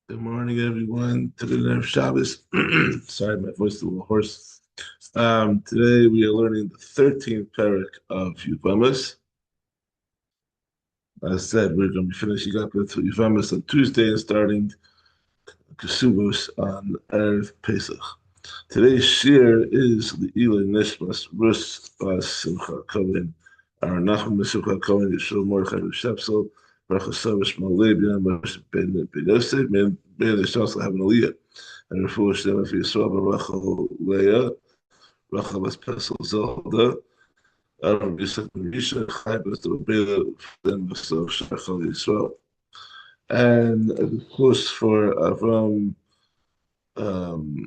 Good morning, everyone. To the Erev Shabbos. Sorry, my voice is a little hoarse. Today we are learning the 13th Perek of Yevamos. As I said, we're going to be finishing up with Yevamos on Tuesday and starting Kesubos on Erev Pesach. Today's shir is the Eloi Nishmas Rus Simcha Kohen, our Nachum Simcha Kohen, Yeshua Mordechai Shepsel, Baruch Hashem Malay, Moshe Ben Yosef, may they also have an aliyah. And Refuah Shem for Yisrael, Rachel Leah, Rachel was Pesel Zelda, Aaron Yisrael Misha, Chai Bas the Bela, then Basel Shachal Yisrael. And of course for Avram, um,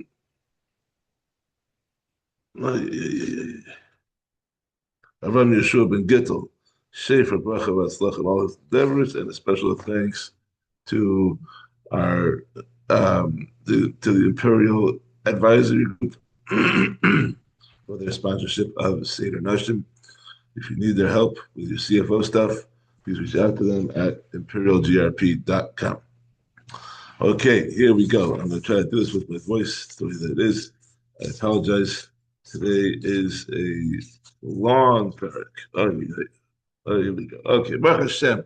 Avram Yeshua ben Gittel, Schaefer Bracha Vatzlach, and all his endeavors, and a special thanks to our to the Imperial Advisory Group for their sponsorship of Seder Nashim. If you need their help with your CFO stuff, please reach out to them at imperialgrp.com. Okay, here we go. I'm going to try to do this with my voice the way that it is. I apologize. Today is a long perek. Oh, here we go. Okay, Baruch Hashem.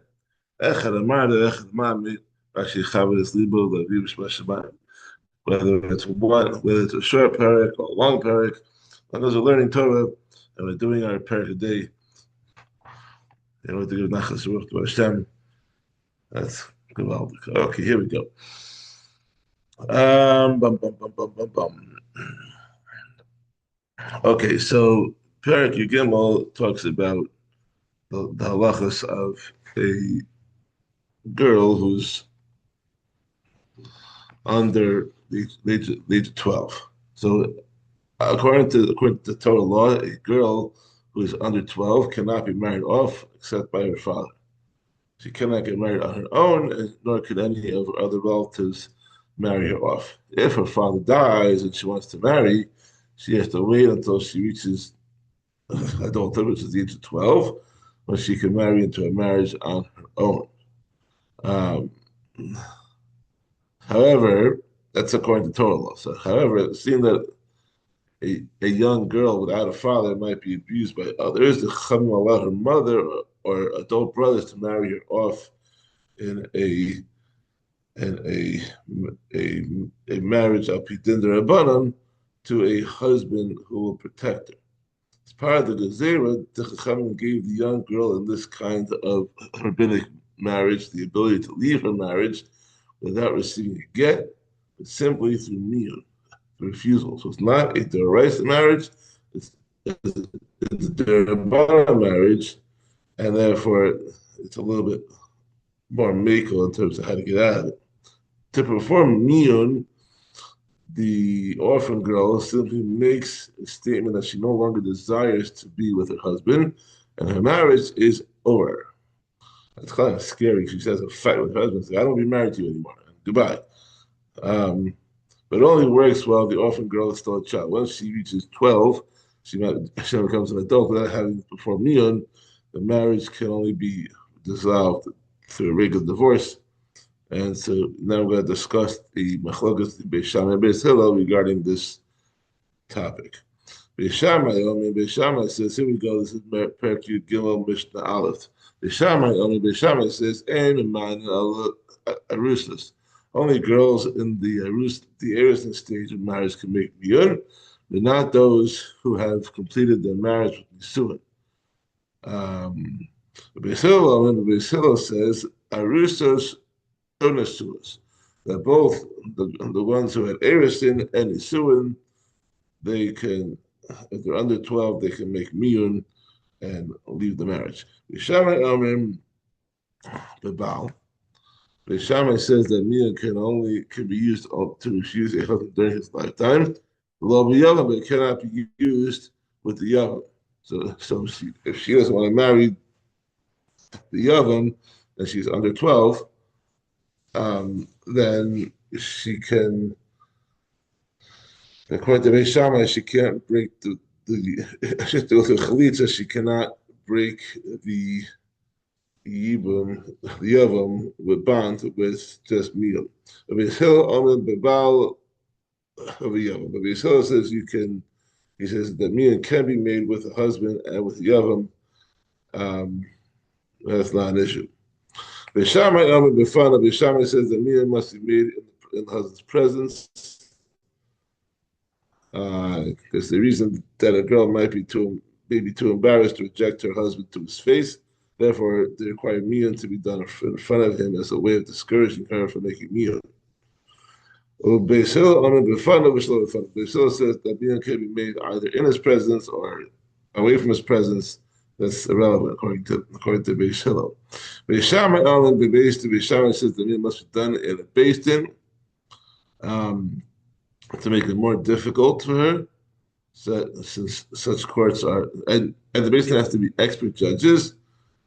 Echad Amar Echad Mami. Rashi Chavez Libo Laviv Shema Shemayim. Whether it's a short perek or a long perek, long as we're learning Torah and we're doing our perek a day, in order to give nachas ruach to Hashem. That's gewaldig. Okay, here we go. Bum, bum, bum, bum, bum, bum. Okay, so Perek Yigimel talks about the halachas of a girl who's under the age of 12. So according to Torah law, a girl who is under 12 cannot be married off except by her father. She cannot get married on her own, and nor could any of her other relatives marry her off. If her father dies and she wants to marry, she has to wait until she reaches adulthood, which is the age of 12, when she can marry into a marriage on her own. Um, However, that's according to Torah law. So, however, seeing that a young girl without a father might be abused by others, the Chachamim allow her mother or adult brothers to marry her off in a marriage al pidin derabanan to a husband who will protect her. As part of the Gezerah, the Chachamim gave the young girl in this kind of rabbinic marriage the ability to leave her marriage without receiving a get, but simply through miyun, refusal. So it's not a deraisa marriage; it's a derabana marriage, and therefore it's a little bit more mako in terms of how to get out of it. To perform miyun, the orphan girl simply makes a statement that she no longer desires to be with her husband, and her marriage is over. That's kind of scary. She says a fight with her husband. Say, I don't want to be married to you anymore. Goodbye. But it only works while the orphan girl is still a child. Once she reaches 12, she becomes an adult without having to perform miyun. The marriage can only be dissolved through a regular divorce. And so now we're going to discuss the machlokas the Beis Shammai and Beis Hillel regarding this topic. Beis Shammai says, here we go, this is Perek Yud Gimel Mishnah Aleph. Beis Shammai says, Ein man arusas. Only girls in the Erusin stage of marriage can make miyun, but not those who have completed their marriage with nisuin. Beis Hillel says, arusas Onasuas, that both the ones who had Erisin and Isuin, they can, if they're under 12, they can make miyun and leave the marriage. Bishamai Amim Bebal. Bishamai says that miyun can be used to refuse a husband during his lifetime. Lo b'yavam, but it cannot be used with the yavam. So if she doesn't want to marry the yavam and she's under 12, then she can, according to Beis Shammai, she can't break she has to go through chalitza. She cannot break the Yevam with bond with just meal. Rabbi Hillel Omen Bebal of a Yevam. Rabbi Hillel says you can. He says that meal can be made with a husband and with Yevam. Um, that's not an issue. Beishamai Omen Befana. Beishamai says that meal must be made in the husband's presence. Because the reason that a girl might be maybe too embarrassed to reject her husband to his face. Therefore, they require mian to be done in front of him as a way of discouraging her from making mian. Basil says that mian can be made either in his presence or away from his presence. That's irrelevant according to Beis Hillel. Beis Shammai says that mian must be done in a basin um, to make it more difficult for her. So, since such courts are, and the basin has to be expert judges,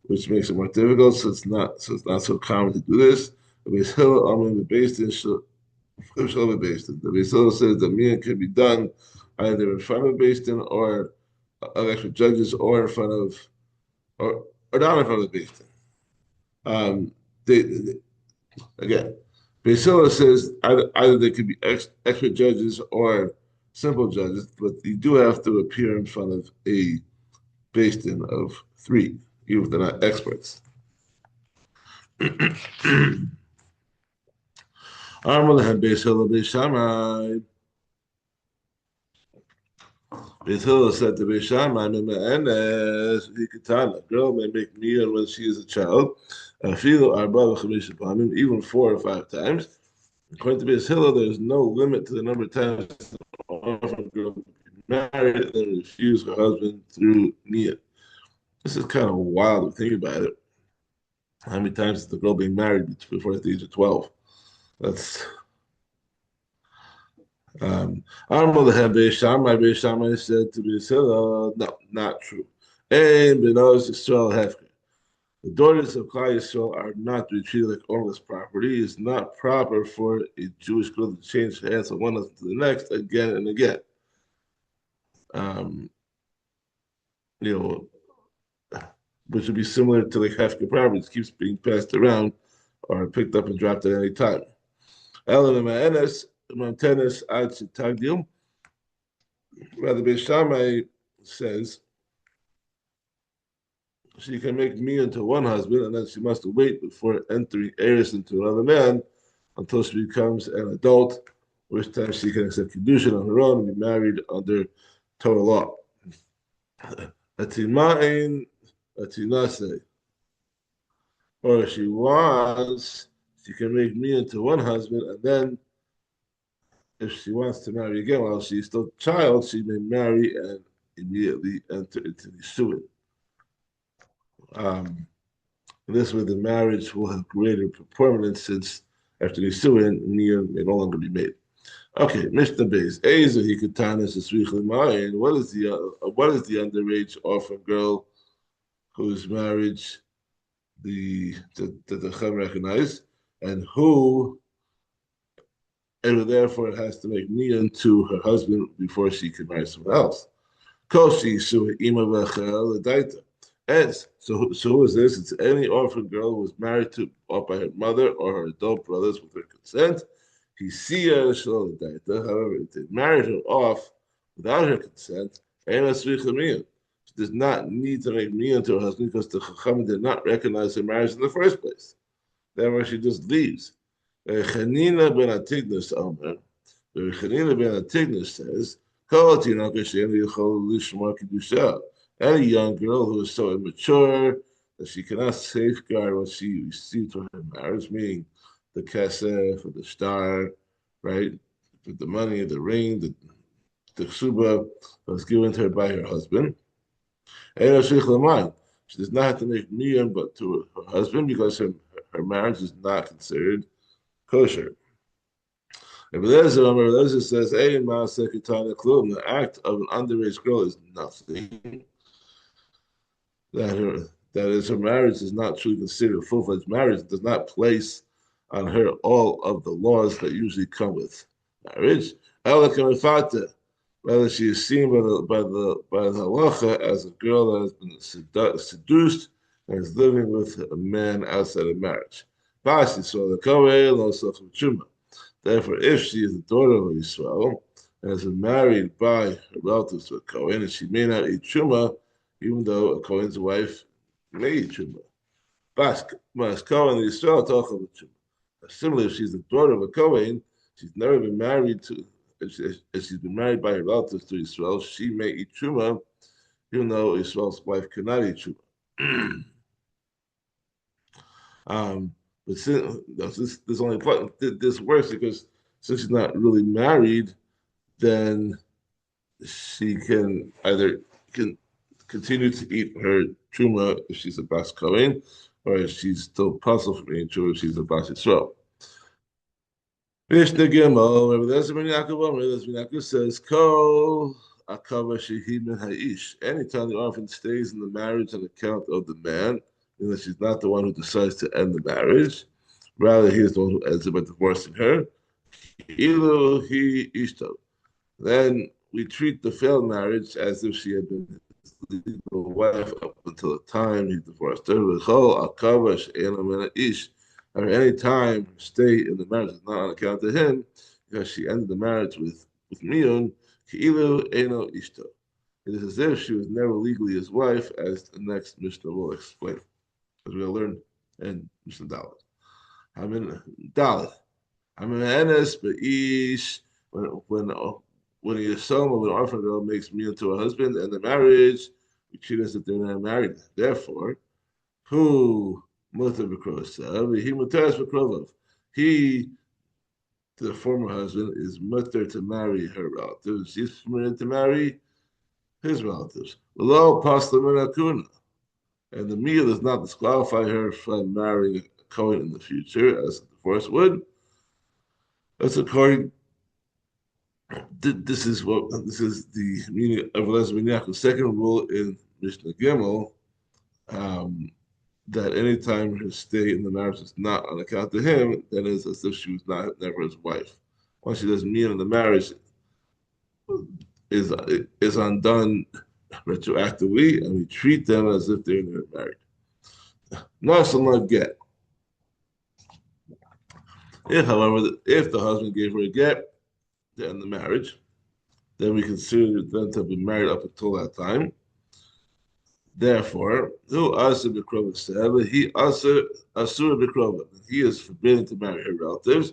which makes it more difficult. So it's not so common to do this. The Beis Hillel Amen the basin shall be basin. The Beis Hillel says that mian can be done either in front of basin or of expert judges, or in front of or not in front of the basin. They again, Beis Hillel says either they could be expert judges or simple judges, but you do have to appear in front of a basin of three, even if they're not experts. Armalahan Beis Hillel Beis Shammai. Beis Hillel said to Beis Shammai, a girl may make meal when she is a child. Even 4 or 5 times. According to Beis Hillel, there is no limit to the number of times a girl can be married and refuse her husband through niyat. This is kind of wild to think about it. How many times is the girl being married before the age of 12? That's Beis Shammai said to Beis Hillel, no, not true. And Benos Yisrael Hefker. The daughters of Klal Yisrael are not to be treated like ownerless property. It's not proper for a Jewish girl to change hands from one husband to the next again and again. Um, you know, which would be similar to like Hefker property. It keeps being passed around or picked up and dropped at any time. Ellen Ma'enes, Montenes Ad Shitagdim. Rather, Beis Shammai says she can make me into one husband, and then she must wait before entering heirs into another man until she becomes an adult, which time she can accept kedushin on her own and be married under Torah law. Atima'in, atinase. Or if she wants, she can make me into one husband, and then if she wants to marry again while she's still a child, she may marry and immediately enter into the suit. This way, the marriage will have greater permanence since after the suin, Niyah may no longer be made. Okay, Mishnah Beis. Ezer Hikatanis Esrich L'Mayin. What is the underage orphan girl whose marriage the Chem recognize, and therefore it has to make Niyah to her husband before she can marry someone else. Koshi Sua Ima V'Achel L'Daita. So who is this? It's any orphan girl who was married to or by her mother or her adult brothers with her consent. However, if they married her off without her consent, she does not need to make mian to her husband because the Chacham did not recognize her marriage in the first place. Therefore, she just leaves. Chanina ben Atignas Omer. Chanina ben Atignas says, any young girl who is so immature that she cannot safeguard what she received from her marriage, meaning the kesef or the star, right? The money, the ring, the ksuba was given to her by her husband. She does not have to make miyam but to her husband because her marriage is not considered kosher. Eliezer says, the act of an underage girl is nothing. That is, her marriage is not truly considered a full-fledged marriage. It does not place on her all of the laws that usually come with marriage. Rather, she is seen by the halacha as a girl that has been seduced and is living with a man outside of marriage. Basi saw the Kohen also from Truma. Therefore, if she is the daughter of Israel and has been married by her relatives to a Kohen, and she may not eat Truma, even though a Kohen's wife may eat Truma. Mas Kohen Israel talk about Truma. Similarly, if she's the daughter of a Kohen, she's never been married to, if she's been married by her relatives to Israel, she may eat Truma, even though Israel's wife cannot eat Truma. Um, but since this only this works because since she's not really married, then she can either can continue to eat her truma if she's a bas kohen, or if she's still puzzled from eating truma if she's a bas Yisrael. Mishnah Gimel, Rabbi Eliezer ben Yaakov says, "Kol akava shehid min ha'ish." Anytime the orphan stays in the marriage on account of the man, and that she's not the one who decides to end the marriage, rather he is the one who ends it by divorcing her. Ilu he ishto. Then we treat the failed marriage as if she had been his legal wife up until the time he divorced her. V'chol akava she'ena min ha'ish. Or any time stay in the marriage is not on account of him, because she ended the marriage with Miyun, Ki'ilu Eno Ishto. It is as if she was never legally his wife, as the next Mishnah will explain, as we'll learn in Mishnah Dalet. Hamin Dalet. Hamin Enes Be'ish, when a Yisrael or an orphan girl makes Miyun to a husband and the marriage, we treat as if they're not married. Therefore, who Mutter B'Krosav, he Mutteres B'Krovov. He, the former husband, is mutter to marry her relatives. She's permitted to marry his relatives. Below Paslam Akuna. And the Mia does not disqualify her from marrying a Cohen in the future, as the divorce would. That's according. This is the meaning of Eliezer ben Yaakov's second rule in Mishnah Gimel. That anytime her stay in the marriage is not on account of him, then it's as if she was never his wife. Once she doesn't mean in the marriage is undone retroactively, and we treat them as if they're not married. Not so much get. If, however, if the husband gave her a get to end the marriage, then we consider them to have been married up until that time. Therefore, who Asa Bikrova said, he Asa Asura Bikrova. He is forbidden to marry her relatives,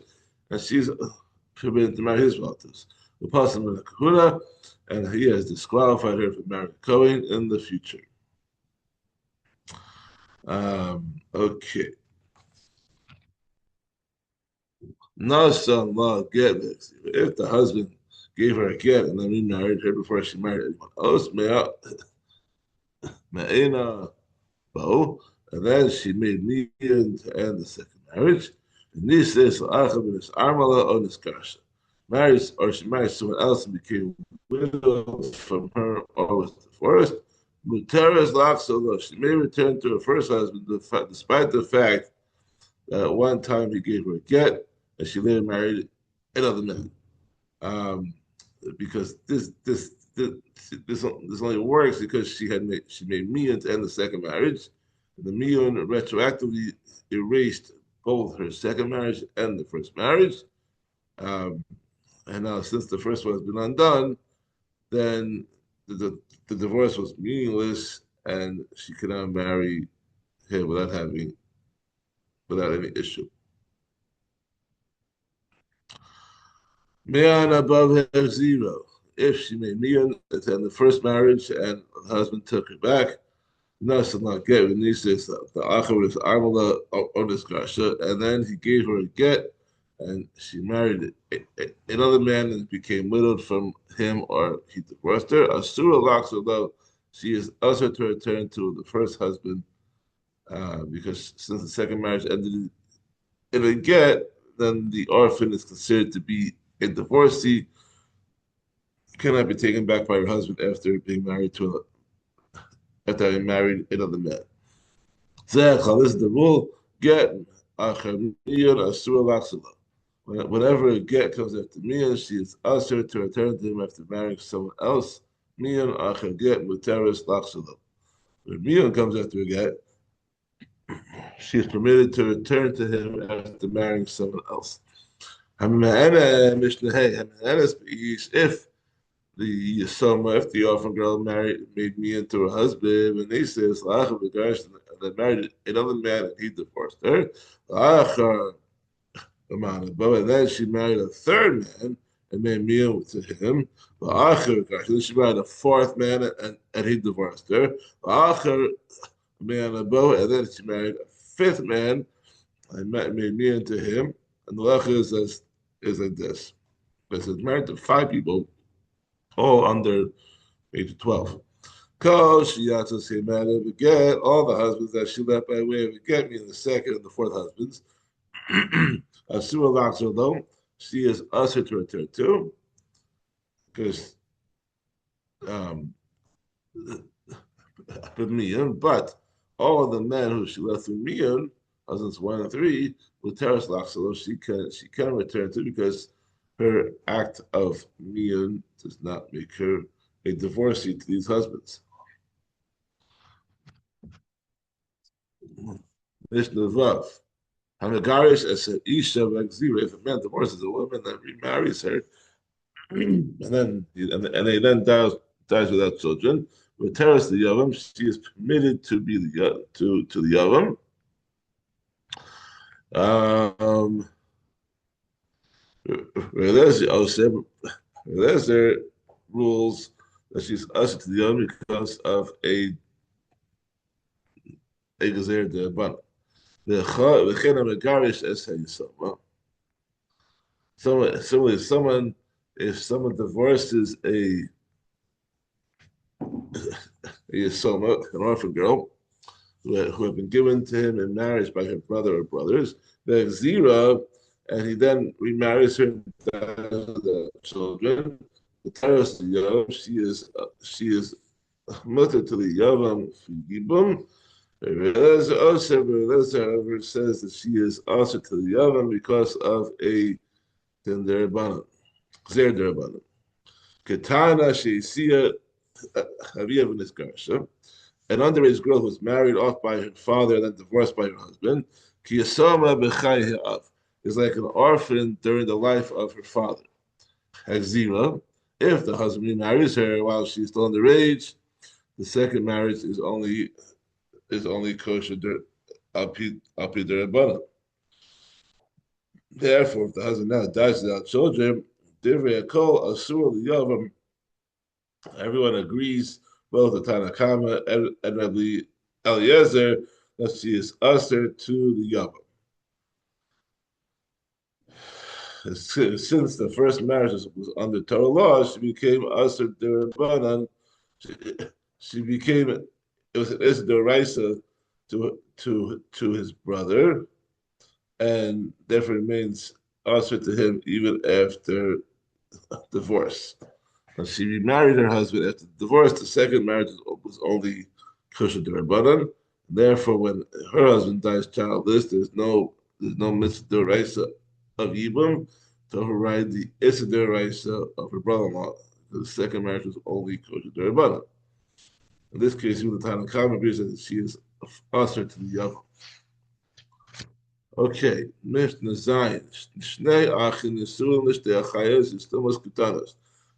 and she's forbidden to marry his relatives. The Pasam in Kahuna, and he has disqualified her from marrying Cohen in the future. Okay. Nasan law get this. If the husband gave her a get and then remarried her before she married anyone else, Me'ena Bo, and then she made me to end the second marriage. And this is Armala on this Karsha. Married, or she married someone else and became widowed from her or was divorced. Muteras Laksolo, she may return to her first husband despite the fact that at one time he gave her a get and she later married another man. Because this only works because she made Miyun to end the second marriage. And the Miyun retroactively erased both her second marriage and the first marriage. And now, since the first one has been undone, then the divorce was meaningless, and she cannot marry him without any issue. Mian above her zero. If she made Mian attend the first marriage and the husband took her back, no, so not get when he says the Acher is Armala Onis Garsha, and then he gave her a get, and she married another man and became widowed from him, or he divorced her. Asura locks although she is usher to return to the first husband, because since the second marriage ended in a get, then the orphan is considered to be a divorcee, cannot be taken back by her husband after being married after having married another man. This is the rule. Get whenever a get comes after Mian, she is ushered to return to him after marrying someone else. Mian acher get muteris lachsula. When Mian comes after a get, she is permitted to return to him after marrying someone else. If the Yisoma, if the orphan girl made me into her husband, and they says, and they married another man and he divorced her. And then she married a third man and made me to him. Then she married a fourth man and he divorced her. And then she married a fifth man and made me into him. And the lecha is like this. It says married to five people, all under age of 12. Because she also say matter of get all the husbands that she left by way of get me in the second and the fourth husbands. Asura Laxo, though, she is usher to return to, because um, but all of the men who she left with Mian, husbands 1 and 3, with Teres Laxo, she can return to because her act of Mian does not make her a divorcee to these husbands. Mishnah Vav. Hamagarish as an Isha Vagzira, if a man divorces a woman that remarries her, and they then dies without children, with Teres the Yavam, she is permitted to be to the Yavam. There's rules that she's ushered to the Yavam because of a Gezer de Ban. The Megarish as someone if someone divorces a Yisoma, an orphan girl, who had been given to him in marriage by her brother or brothers, the Zira, and he then remarries her and the children. The Taras the Yavam, she is mother to the Yavam Figibum. However, says that she is also to the Yavam because of a Tinderabana, Zer Derabana. Katana Sheisia Haviyav in this Garsha. An underage girl who was married off by her father and then divorced by her husband, Kiyasama B'chai is like an orphan during the life of her father. Hazira, if the husband remarries her while she's still underage, the second marriage is only kosher api derabana. Therefore, if the husband now dies without children, divrei kol asur liyavam. Everyone agrees, both the Tanakama and Rabbi Eliezer, that she is usher to the Yavam. Since the first marriage was under Torah law, she became usher derabanan. She became it was an Isdaraisa to his brother, and therefore remains usher to him even after divorce. And she remarried her husband after divorce. The second marriage was only kosher derabanan. Therefore, when her husband dies childless, there's no mitzvah of Yibum to override the Issa Raisa of her brother-in-law. The second marriage was only kosher derabanan. In this case, even the Tanakh agrees that she is usher to the Yavam. Okay, Mishnah Zayin. Shnei Achin Yisurim Lishtei Achayos Yistumas Kutanos.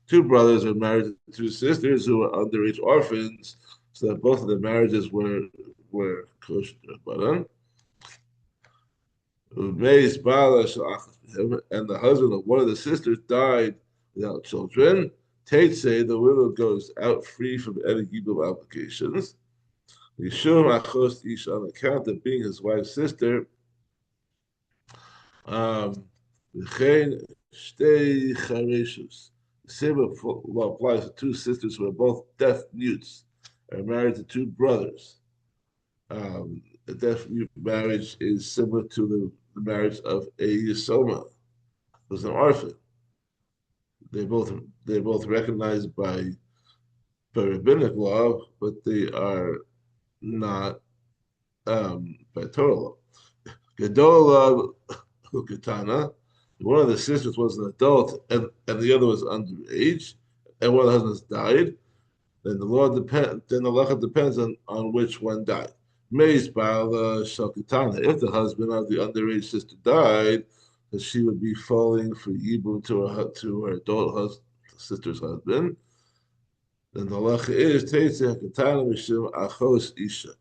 Two brothers are married to two sisters who were underage orphans, so that both of their marriages were kosher. And the husband of one of the sisters died without children. Tate say the widow goes out free from any Hebrew obligations. Yishum Achos Ish on account of being his wife's sister. The same law applies to two sisters who are both deaf mutes and are married to two brothers. A deaf mute marriage is similar to the marriage of a Yisoma, who's an orphan. They're both recognized by rabbinic law, but they are not by Torah law. Gedola Katana. One of the sisters was an adult, and the other was underage, and one of the husbands died. Then the law depends. Then the lacha depends on which one died. Mace Bala Shakitana. If the husband of the underage sister died, that she would be falling for Yibum to her adult sister's husband. Then the halacha is Tetzeh Hakatana Mishum Achos Isha.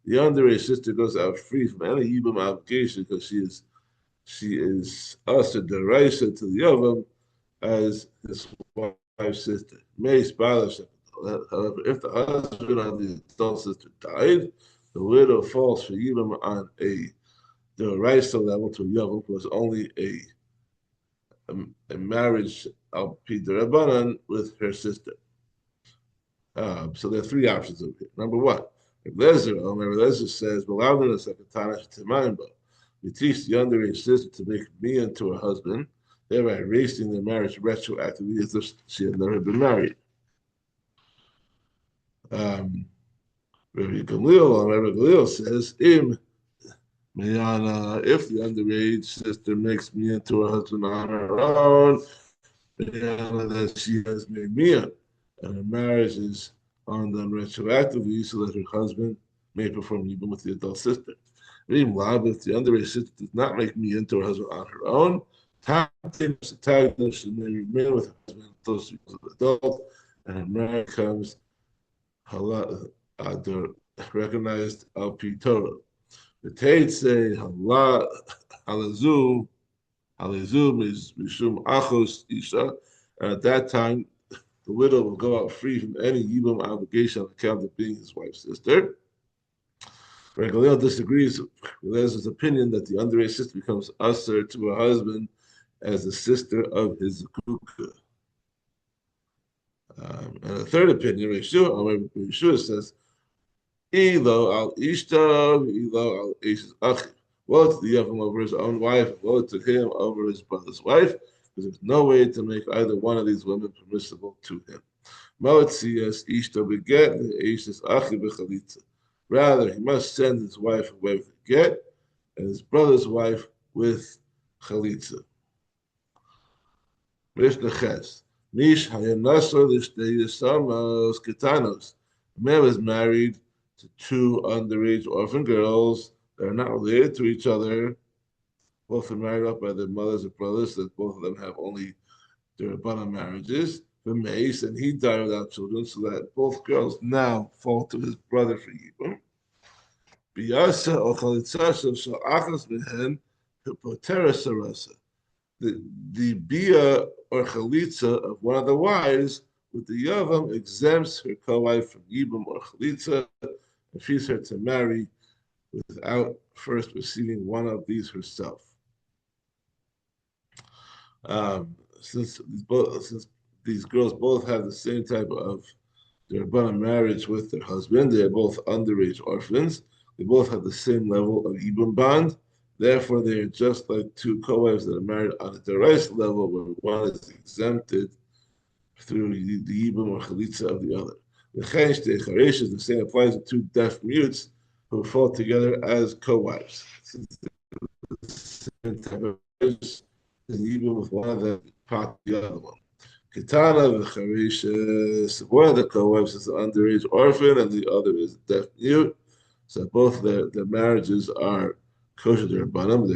The underage sister goes out free from any Yibum obligation because she is usher deraisa to the Yavam as his wife's sister. Mace Bala However, if the husband of the adult sister died, the widow falls for Yibum on a deraisa level to a Yavam was only a marriage al pi derabanan with her sister. So there are three options over here. Number one, if Lezer says, we teach the underage sister to make me into her husband, thereby erasing their marriage retroactively as if she had never been married. Rabbi Gamliel says, if the underage sister makes me into her husband on her own, that she has made me and her marriage is undone retroactively so that her husband may perform even with the adult sister. If the underage sister does not make me into her husband on her own, she may remain with her husband until she becomes an adult and her marriage becomes recognized al pi Torah. The Tate say halazum is mishum achos isha. And at that time, the widow will go out free from any yibum obligation on account of being his wife's sister. Galil disagrees with Ezra's opinion that the underage sister becomes usher to her husband as the sister of his kuka. And the third opinion, Yeshua says, Elo al ishta, elo al ish's achi. Woe to the Yevam over his own wife, woe to him over his brother's wife, because there's no way to make either one of these women permissible to him. Ma'otzias ishta beget, ish's achi bechalitza. Rather, he must send his wife away with a get, and his brother's wife with chalitza. Mishnah Ches. Mish hayanasor l'shtei yisamos ketanos. A man was married to two underage orphan girls that are not related to each other. Both are married up by their mothers or brothers, that both of them have only their Rabbanan marriages. The mace, and he died without children, so that both girls now fall to his brother for Yibum. Biyasa or chalitza shel achas mehen potera sarasa. The bia or chalitza of one of the wives with the yavam exempts her co-wife from yibum or chalitza and frees her to marry without first receiving one of these herself. Since these girls both have the same type of their marriage with their husband, they are both underage orphans. They both have the same level of yibum bond. Therefore, they are just like two co-wives that are married on a deraisa level, where one is exempted through the yibum or chalitza of the other. The same applies to two deaf mutes who fall together as co-wives. Since the same type of marriage, yibum with one of them part the other one. Katana v'charishes. One of the co-wives is an underage orphan, and the other is a deaf mute. So both their marriages are kosher d'Rabbanan.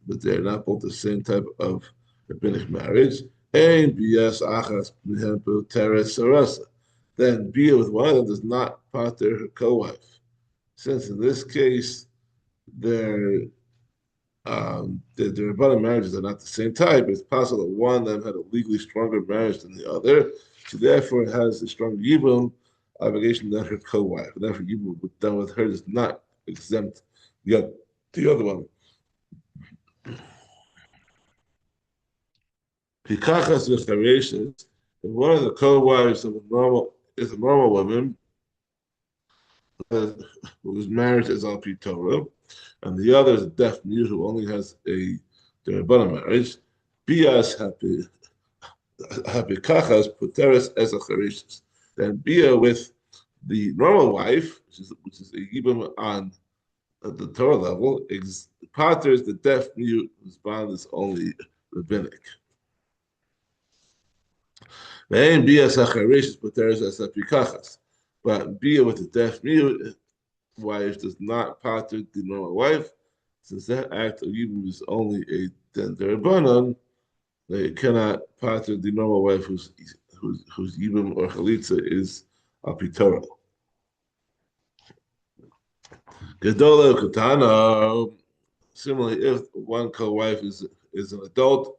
They're not both the same type of rabbinic marriage. Ein bias achas b'hem teres sarasa. Then bia with one of them does not pater her co-wife, since in this case their Rabbanan marriages are not the same type. It's possible that one of them had a legally stronger marriage than the other. So therefore it has a stronger yibum obligation than her co-wife. And therefore yibum done with her does not exempt the other one. Pikachas v'chareshes, if one of the co-wives of a normal woman whose marriage is al pi Torah, and the other is a deaf mute who only has a Rabbanan marriage, bias hapikachas puteres es achareshes. Then bia with the normal wife, which is a yibum on at the Torah level, paters the deaf mute whose bond is only rabbinic. But bia with the deaf mute wife does not pater the normal wife, since that act of Yibum is only a denderabanan, they cannot pater the normal wife whose Yibum or Chalitza is apitora. Gedola Katana. Similarly, if one co-wife is an adult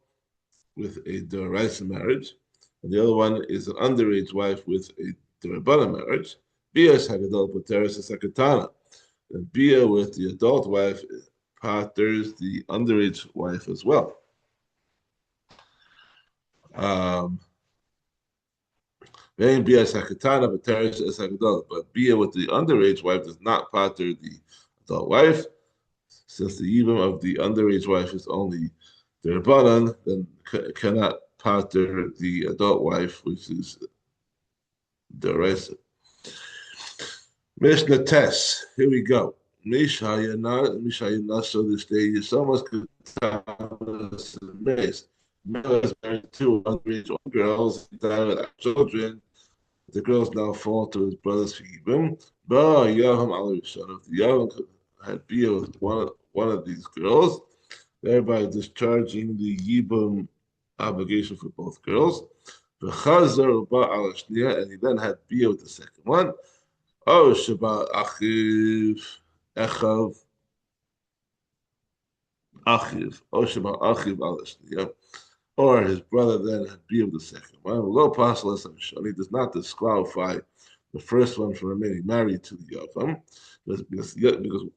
with a Deraisa marriage, and the other one is an underage wife with a Derabana marriage, Bias Hagadol Pateris Sakatana. And Bia with the adult wife paters the underage wife as well. Bia Sakatana Pateris Sakadol. But Bia with the underage wife does not pater the adult wife. Since the Yibam of the underage wife is only the Rabbanan, then cannot pater the adult wife, which is the Resa. Mishnah Tess. Here we go. Mishayana, so this day is almost amazed. Miller is married to underage girls, died without children. The girls now fall to his brother's Yibam. But Yaham Ali son of the Yaham had been with one of these girls, thereby discharging the Yibum obligation for both girls. And he then had bia with the second one. Oh, Shabbat Achiv Echav Achiv. Oh, Shabbat Achiv Alashniya. Or his brother then had bia with the second one. Low Pasal Shani does not disqualify the first one from remaining married to the Yavam. Because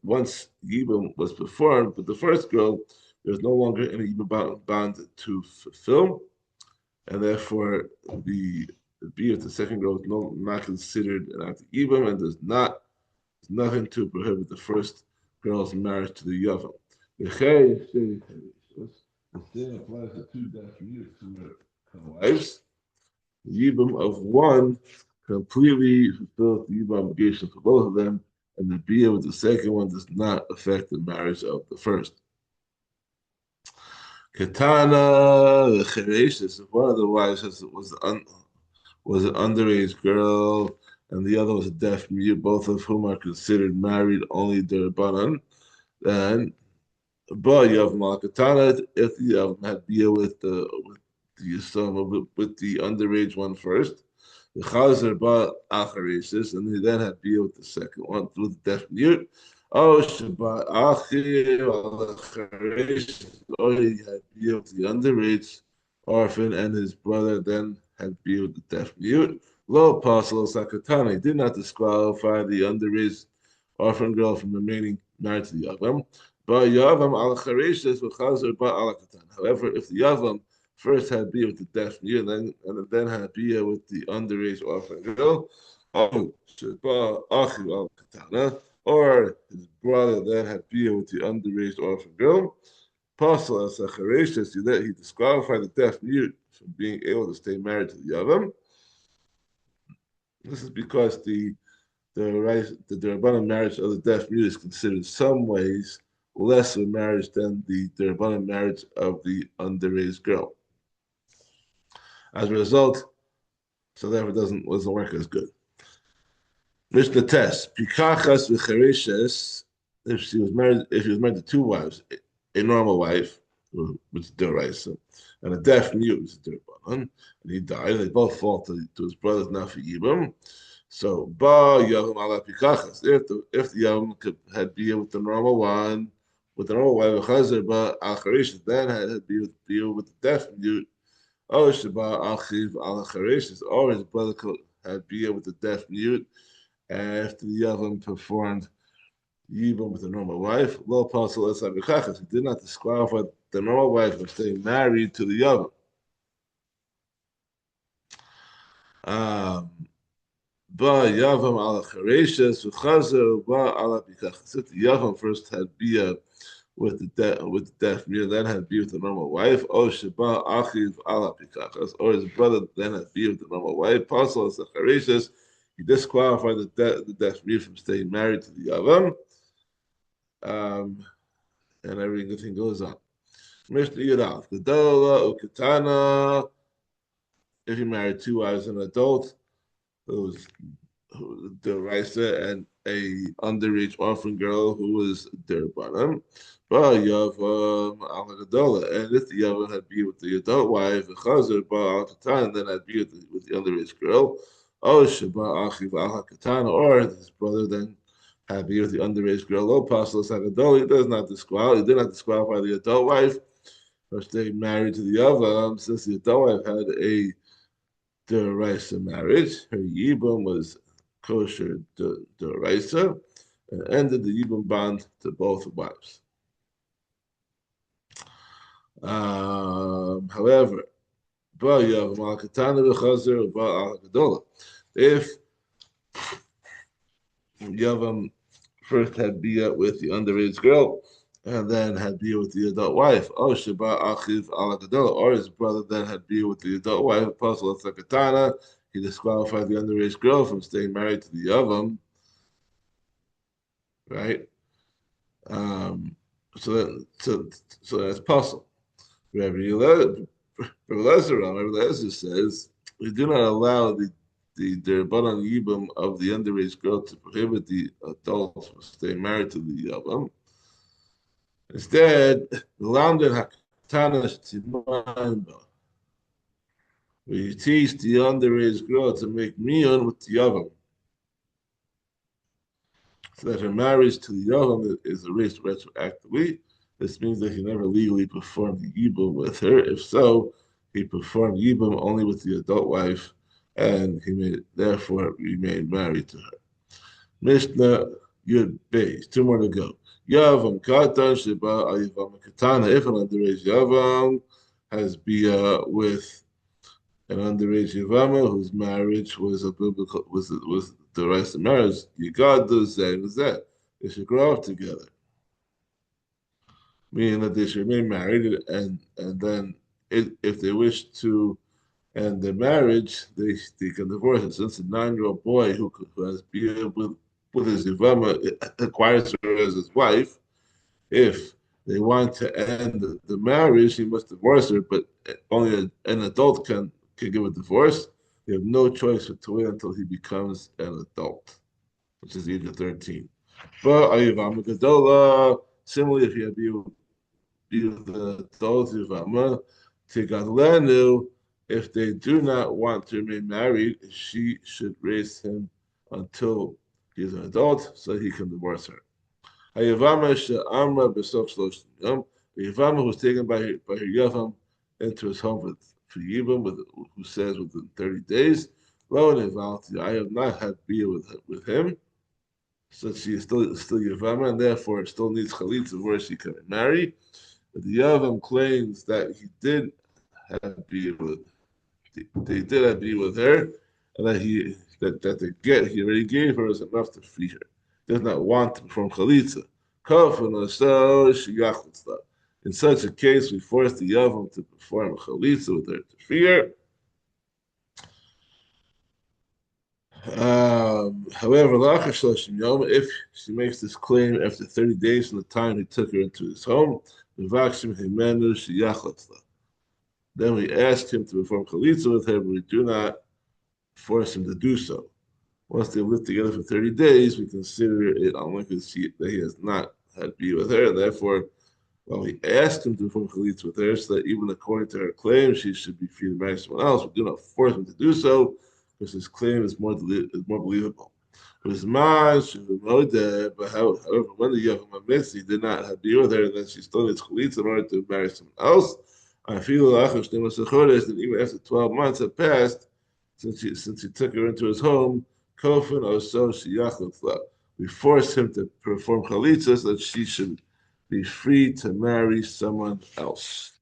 once Yibam was performed, but the first girl, there's no longer any Yibam bond to fulfill, and therefore the B of the second girl is not considered an act of Yibam, and there's nothing to prohibit the first girl's marriage to the Yavam. The same applies to two definitions to wives. The Yibam of one completely fulfills the Yibam obligation for both of them, and the bia with the second one does not affect the marriage of the first. Katana, the Chereshes, if one of the wives was an underage girl, and the other was a deaf mute, both of whom are considered married only derbanan, then but Yavam Katana, if the Yavam had bia with the underage one first, the Chazer ba Acharesis, and he then had bia with the second one with the deaf mute. Oh, Shabbat Achir Acharesis, or he had bia with the underage orphan, and his brother then had bia with the deaf mute. Lo Apostle Sakatana, he did not disqualify the underage orphan girl from remaining married to the Yavam. But Yavam al Charesis with Chazer ba al Katana. However, if the Yavam first had bia with the deaf mute, and then had bia with the underage orphan girl, or his brother then had bia with the underage orphan girl. Apostle as Zacharishas, he disqualified the deaf mute from being able to stay married to the Yavam. This is because the Rabbanan marriage of the deaf mute is considered in some ways less of a marriage than the Rabbanan marriage of the underage girl. As a result, so therefore it doesn't work as good. Mishnah test. Pikachas v'chereshes, if he was married to two wives, a normal wife, which is deraisa, and a deaf mute, which is derbanan, and he died, and they both fall to his brother's nafi yibam. So ba yavam ala pikachas. If the yavam had been with the normal one, with the normal wife, chazer ba al chereshes, then had been with the deaf mute. Oh, Shabbat Achiv al Charesis, or his brother had bia with the deaf mute after the Yavam performed Yibam with the normal wife. Lo Apostle Esab Bechachas, he did not disqualify the normal wife from staying married to the Yavam. Ba Yavam al Charesis, V'chazer ba ala Bechachas. If the Yavam first had bia with the deaf mute, then had bia with the normal wife. Oh Shabbat Achiv ala Pikachas, or his brother then had bia with the normal wife. Apostle Zacharishas, he disqualified the deaf mute from staying married to the Yavam, and everything goes on. Mishnah Yudaf, Gedola Ukatana. If you married two wives, an adult who's the Raisa, and a underage orphan girl who was derbanan. But Yavam al and if the Yavam had be with the adult wife, the Chazer ba al then I'd be with the underage girl. Oh, Shaba Achiv al Hakatan, or his brother then had be with the underage girl. Lo Paslos Hagadol, he does not disqualify. He did not disqualify the adult wife for staying married to the Yavam, since the adult wife had a deraisa marriage. Her yibum was kosher deraisa, and ended the yibum bond to both wives. However, if Yavam first had bia with the underage girl and then had bia with the adult wife, or his brother then had bia with the adult wife, apostle Sakatana, he disqualified the underage girl from staying married to the Yavam, right? Um, so that's possible. Rabbi Eliezer says we do not allow the derbanan yibum of the underage girl to prohibit the adults from staying married to the yibum. Instead, the lamdan hakatana shtiman, we teach the underage girl to make miyun with the yibum, so that her marriage to the yibum is erased retroactively. This means that he never legally performed the yibum with her. If so, he performed yibum only with the adult wife, and he may therefore remain married to her. Mishnah Yud Beis. Two more to go. Yavam Katan Sheba Ayavam Katana. If an underage Yavam has bia with an underage Yavama whose marriage was a biblical was the rest of marriage, Yigadu Zed Zed. They should grow up together, meaning that they should remain married, and then if they wish to end their marriage, they can divorce it. Since a 9-year-old boy who has been with his Ivama acquires her as his wife, if they want to end the marriage, he must divorce her, but only an adult can give a divorce. They have no choice but to wait until he becomes an adult, which is age of 13. But Ayivama Gadola, similarly, if you have the adults Yivama, Tigadlenu, if they do not want to remain married, she should raise him until he's an adult so he can divorce her. Hayavama she'amra b'sof shloshim yom. The Yavama who was taken by her Yavam into his home for Yibam, who says within 30 days, lo nevalti, I have not had beer with him, so she is still Yavama, and therefore still needs chalitza where she can marry. But the Yavam claims that he did have beer with, they did have beer with her, and that the get he already gave her is enough to free her. Does not want to perform chalitza. In such a case, we force the Yavam to perform a chalitza with her to free her. However, if she makes this claim after 30 days from the time he took her into his home, then we ask him to perform chalitza with her, but we do not force him to do so. Once they lived together for 30 days, we consider it unlikely that he has not had be with her, and therefore, while we ask him to perform chalitza with her, so that even according to her claim, she should be free to marry someone else, we do not force him to do so, because his claim is more believable. His mind should be but however, when the Yavam admits he did not have be with her, and then she still needs chalitza in order to marry someone else, I feel that even after 12 months have passed, since he took her into his home, Kofin or so we force him to perform chalitza so that she should be free to marry someone else.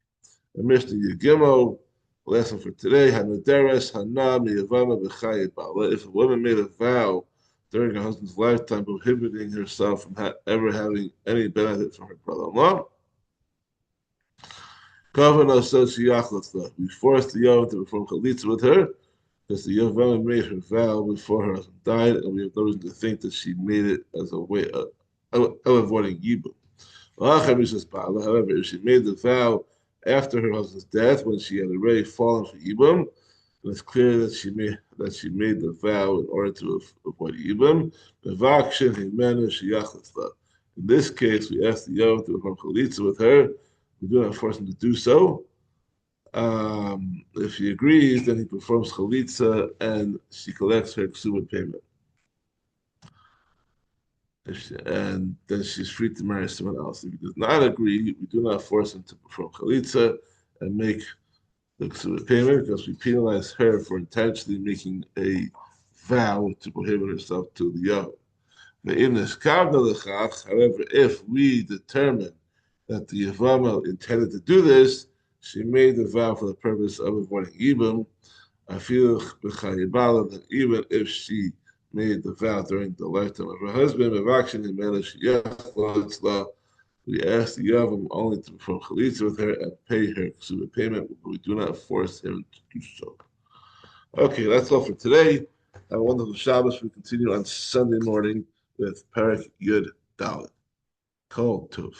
The Mishnah Yegimo, lesson for today, Hanaderes Hana Miyavama B'chayit Bala. If a woman made a vow during her husband's lifetime prohibiting herself from ever having any benefit from her brother-in-law, Kofin or so we force the Yavam to perform chalitza with her, because the Yevamos made her vow before her husband died, and we have no reason to think that she made it as a way of avoiding Yibum. However, if she made the vow after her husband's death, when she had already fallen for Yibum, And it's clear that she made the vow in order to avoid Ibn. In this case, we ask the Yom to perform chalitza with her. We do not force him to do so. If he agrees, then he performs chalitza and she collects her ksuba payment. And then she's free to marry someone else. If he does not agree, we do not force him to perform chalitza and make the ksuba payment because we penalize her for intentionally making a vow to prohibit herself to the Yahweh. However, if we determine that the Yevamos intended to do this, she made the vow for the purpose of avoiding Ibn. I feel that even if she made the vow during the lifetime of her husband, we ask the Yavam only to perform chalitza with her and pay her ksuba payment, but we do not force him to do so. Okay, that's all for today. Have a wonderful Shabbos. We continue on Sunday morning with Perek Yud Dalet. Kol Tov.